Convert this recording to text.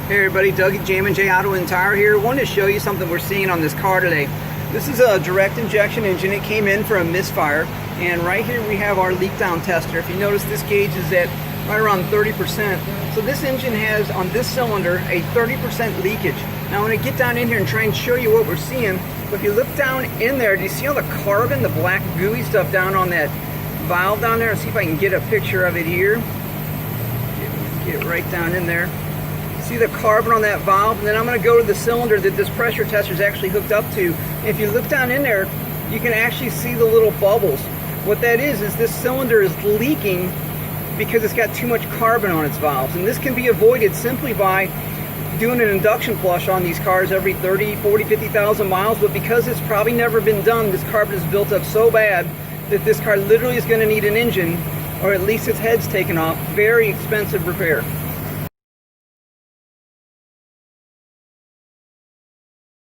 Hey everybody, Doug at Jammin J Auto and Tire here. Wanted to show you something we're seeing on this car today. This is a direct injection engine. It came in for a misfire, and right here we have our leak down tester. If you notice, this gauge is at right around 30%. So this engine has on this cylinder a 30% leakage. Now when I get down in here and try and show you what we're seeing, if you look down in there, do you see all the carbon, the black gooey stuff down on that valve down there? Let's see if I can get a picture of it here. Get right down in there. See the carbon on that valve, and then I'm going to go to the cylinder that this pressure tester is actually hooked up to. And if you look down in there, you can actually see the little bubbles. What that is this cylinder is leaking because it's got too much carbon on its valves, and this can be avoided simply by doing an induction flush on these cars every 30, 40, 50,000 miles. But because it's probably never been done, this carbon is built up so bad that this car literally is going to need an engine, or at least its head's taken off. Very expensive repair.